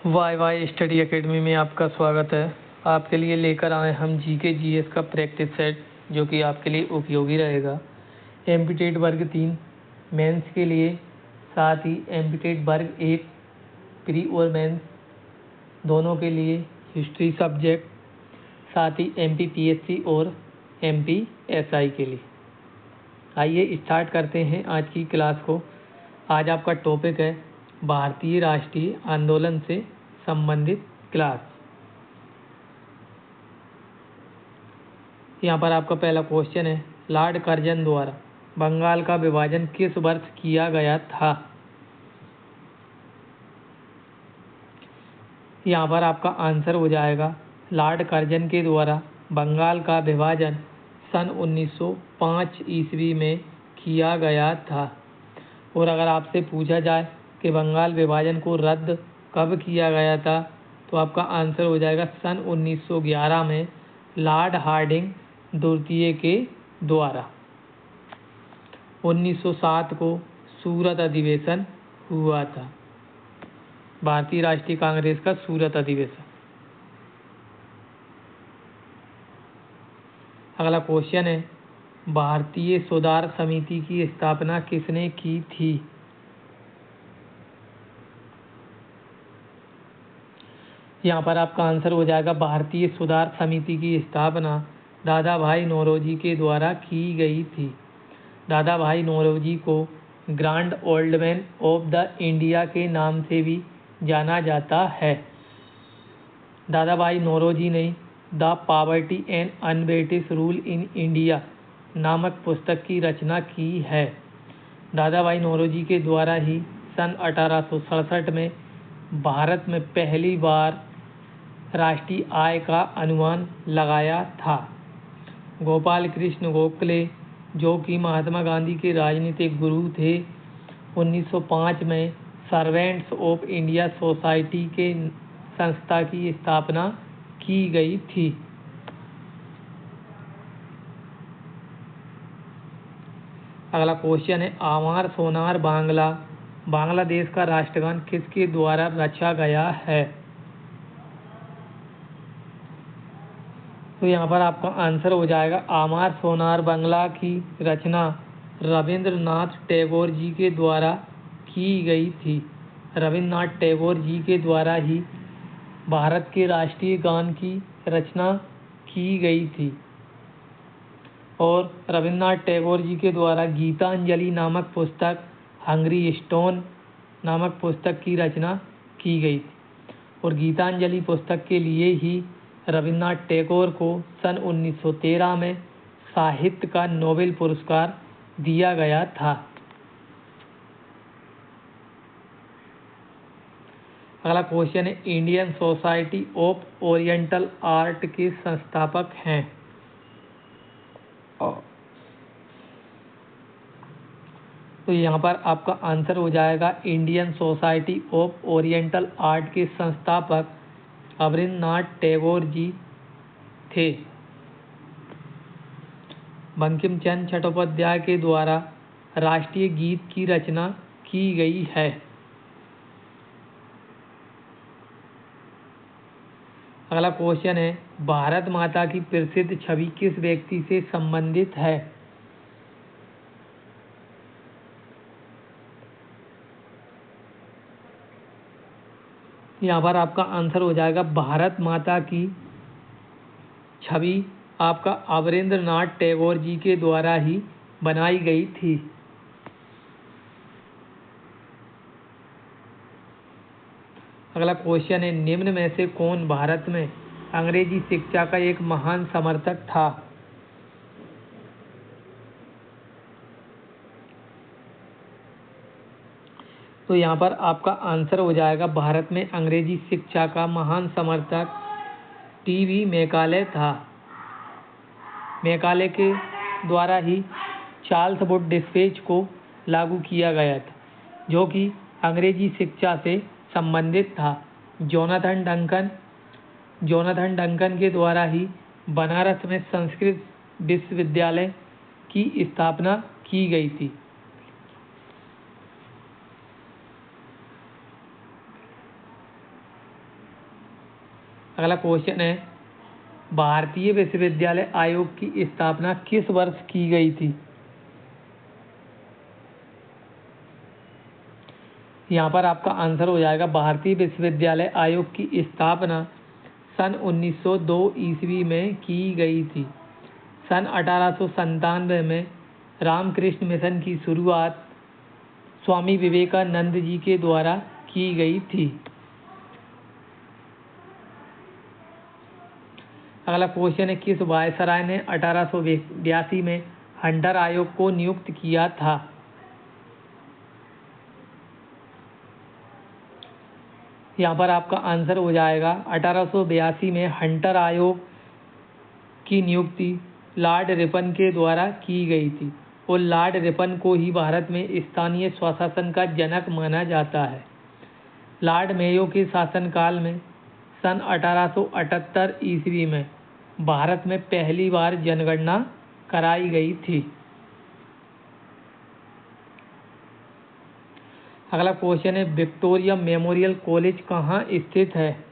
Y Y study academy में आपका स्वागत है। आपके लिए लेकर आए हम जीके जीएस का प्रैक्टिस सेट जो कि आपके लिए उपयोगी रहेगा। एमपीटेट वर्ग 3 मेंस के लिए, साथ ही एमपीटेट वर्ग 1 प्री और मेंस दोनों के लिए हिस्ट्री सब्जेक्ट, साथ ही एमपीपीएससी और एमपीएसआई के लिए। आइए स्टार्ट करते हैं आज की क्लास को। आज आपका टॉपिक है भारतीय राष्ट्रीय आंदोलन से संबंधित क्लास। यहाँ पर आपका पहला क्वेश्चन है, लॉर्ड कर्जन द्वारा बंगाल का विभाजन किस वर्ष किया गया था? यहाँ पर आपका आंसर हो जाएगा, लॉर्ड कर्जन के द्वारा बंगाल का विभाजन सन 1905 ईस्वी में किया गया था। और अगर आपसे पूछा जाए कि बंगाल विभाजन को रद्द कब किया गया था, तो आपका आंसर हो जाएगा सन 1911 में लॉर्ड हार्डिंग द्वितीय के द्वारा। 1907 को सूरत अधिवेशन हुआ था, भारतीय राष्ट्रीय कांग्रेस का सूरत अधिवेशन। अगला क्वेश्चन है, भारतीय सुधार समिति की स्थापना किसने की थी? यहाँ पर आपका आंसर हो जाएगा, भारतीय सुधार समिति की स्थापना दादा भाई नौरोजी के द्वारा की गई थी। दादा भाई नौरोजी को grand old man of the India के नाम से भी जाना जाता है। दादा भाई नौरोजी ने the poverty and un-British rule in India नामक पुस्तक की रचना की है। दादा भाई नौरोजी के द्वारा ही सन 1867 में भारत में पहली बार राष्ट्रीय आय का अनुमान लगाया था। गोपाल कृष्ण गोखले, जो कि महात्मा गांधी के राजनीतिक गुरु थे, 1905 में सर्वेंट्स ऑफ इंडिया सोसाइटी के संस्था की स्थापना की गई थी। अगला क्वेश्चन है, आमार सोनार बांग्ला बांग्लादेश का राष्ट्रगान किसके द्वारा रचा गया है? तो यहाँ पर आपका आंसर हो जाएगा, आमार सोनार बांग्ला की रचना रविंद्रनाथ टैगोर जी के द्वारा की गई थी। रविंद्रनाथ टैगोर जी के द्वारा ही भारत के राष्ट्रीय गान की रचना की गई थी। और रविंद्रनाथ टैगोर जी के द्वारा गीतांजलि नामक पुस्तक, हंगरी स्टोन नामक पुस्तक की रचना की गई थी। और गीतांजलि पुस्तक के लिए ही रविंद्रनाथ टैगोर को सन 1913 में साहित्य का नोबेल पुरस्कार दिया गया था। अगला क्वेश्चन है, Indian society of oriental art के संस्थापक हैं? तो यहाँ पर आपका आंसर हो जाएगा, Indian society of oriental art के संस्थापक अवनींद्रनाथ टैगोर जी थे। बंकिम चंद्र चट्टोपाध्याय के द्वारा राष्ट्रीय गीत की रचना की गई है। अगला क्वेश्चन है, भारत माता की प्रसिद्ध छवि किस व्यक्ति से संबंधित है? यहाँ पर आपका आंसर हो जाएगा, भारत माता की छवि आपका अवनींद्रनाथ टैगोर जी के द्वारा ही बनाई गई थी। अगला क्वेश्चन है, निम्न में से कौन भारत में अंग्रेजी शिक्षा का एक महान समर्थक था? तो यहाँ पर आपका आंसर हो जाएगा, भारत में अंग्रेजी शिक्षा का महान समर्थक टीवी मैकाले था। मैकाले के द्वारा ही चार्ल्स वुड डिस्पैच को लागू किया गया था, जो कि अंग्रेजी शिक्षा से संबंधित था। जोनाथन डंकन के द्वारा ही बनारस में संस्कृत विश्वविद्यालय की स्थापना की गई थी। अगला क्वेश्चन है, भारतीय विश्वविद्यालय आयोग की स्थापना किस वर्ष की गई थी? यहाँ पर आपका आंसर हो जाएगा भारतीय विश्वविद्यालय आयोग की स्थापना सन 1902 ईस्वी में की गई थी। सन 1897 में रामकृष्ण मिशन की शुरुआत स्वामी विवेकानंद जी के द्वारा की गई थी। अगला क्वेश्चन है, किस वायसराय ने 1882 में हंटर आयोग को नियुक्त किया था? यहाँ पर आपका आंसर हो जाएगा 1882 में हंटर आयोग की नियुक्ति लॉर्ड रिपन के द्वारा की गई थी और लॉर्ड रिपन को ही भारत में स्थानीय स्वशासन का जनक माना जाता है। लॉर्ड मेयो के शासनकाल में सन 1878 ईस्वी में भारत में पहली बार जनगणना कराई गई थी। अगला क्वेश्चन है, विक्टोरिया मेमोरियल कॉलेज कहाँ स्थित है?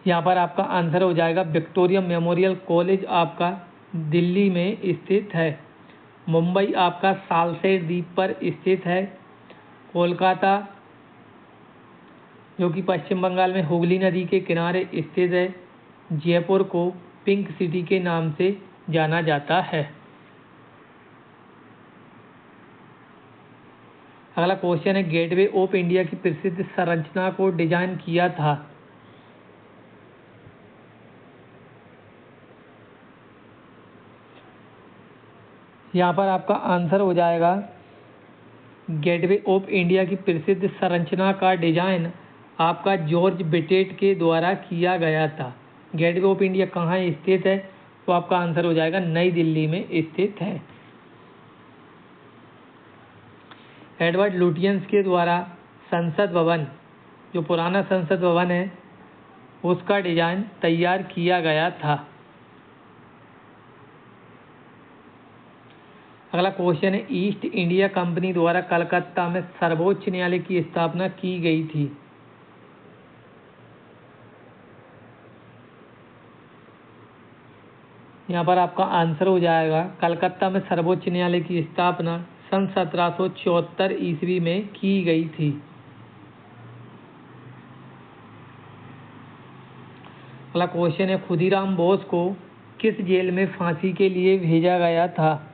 यहाँ पर आपका आंसर हो जाएगा विक्टोरिया मेमोरियल कॉलेज आपका दिल्ली में स्थित है। मुंबई आपका सालसेट द्वीप पर स्थित है। कोलकाता जो कि पश्चिम बंगाल में हुगली नदी के किनारे स्थित है। जयपुर को पिंक सिटी के नाम से जाना जाता है। अगला क्वेश्चन है, गेटवे ऑफ इंडिया की प्रसिद्ध संरचना को डिजाइन किया था? यहाँ पर आपका आंसर हो जाएगा गेटवे ऑफ इंडिया की प्रसिद्ध संरचना का डिजाइन आपका जॉर्ज बिटेट के द्वारा किया गया था। गेटवे ऑफ इंडिया कहाँ स्थित है? तो आपका आंसर हो जाएगा नई दिल्ली में स्थित है। एडवर्ड लुटियंस के द्वारा संसद भवन, जो पुराना संसद भवन है, उसका डिजाइन तैयार किया गया था। अगला क्वेश्चन है, ईस्ट इंडिया कंपनी द्वारा कलकत्ता में सर्वोच्च न्यायालय की स्थापना की गई थी? यहाँ पर आपका आंसर हो जाएगा कलकत्ता में सर्वोच्च न्यायालय की स्थापना सन 1774 ईस्वी में की गई थी। अगला क्वेश्चन है, खुदीराम बोस को किस जेल में फांसी के लिए भेजा गया था?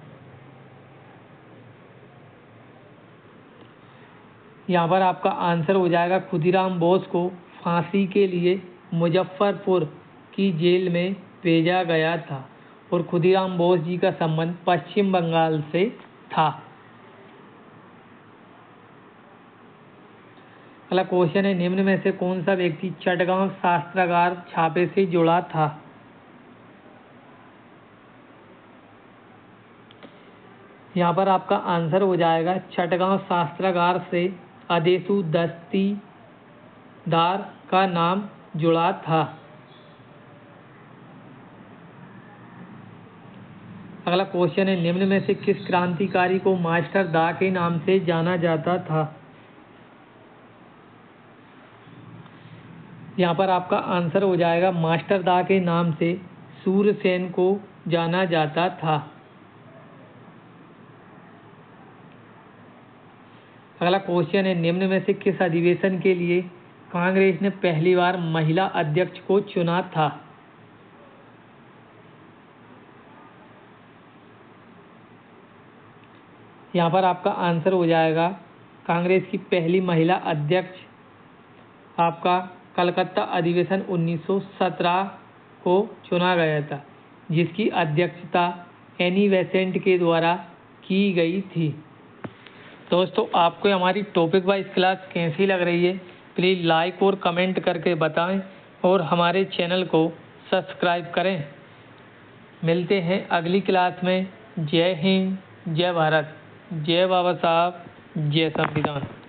यहाँ पर आपका आंसर हो जाएगा खुदीराम बोस को फांसी के लिए मुजफ्फरपुर की जेल में भेजा गया था और खुदीराम बोस जी का संबंध पश्चिम बंगाल से था। अगला क्वेश्चन है, निम्न में से कौन सा व्यक्ति चटगांव शास्त्रागार छापे से जुड़ा था? यहाँ पर आपका आंसर हो जाएगा चटगांव शास्त्रागार से अदेसु दस्तीदार का नाम जुड़ा था। अगला क्वेश्चन है, निम्न में से किस क्रांतिकारी को मास्टर दा के नाम से जाना जाता था? यहाँ पर आपका आंसर हो जाएगा मास्टर दा के नाम से सूरसेन को जाना जाता था। अगला क्वेश्चन है, निम्न में से किस अधिवेशन के लिए कांग्रेस ने पहली बार महिला अध्यक्ष को चुना था? यहाँ पर आपका आंसर हो जाएगा कांग्रेस की पहली महिला अध्यक्ष आपका कलकत्ता अधिवेशन 1917 को चुना गया था, जिसकी अध्यक्षता एनी बेसेंट के द्वारा की गई थी। दोस्तों, आपको हमारी टॉपिक वाइज क्लास कैसी लग रही है, प्लीज़ लाइक और कमेंट करके बताएं और हमारे चैनल को सब्सक्राइब करें। मिलते हैं अगली क्लास में। जय हिंद, जय भारत, जय बाबा साहब, जय संविधान।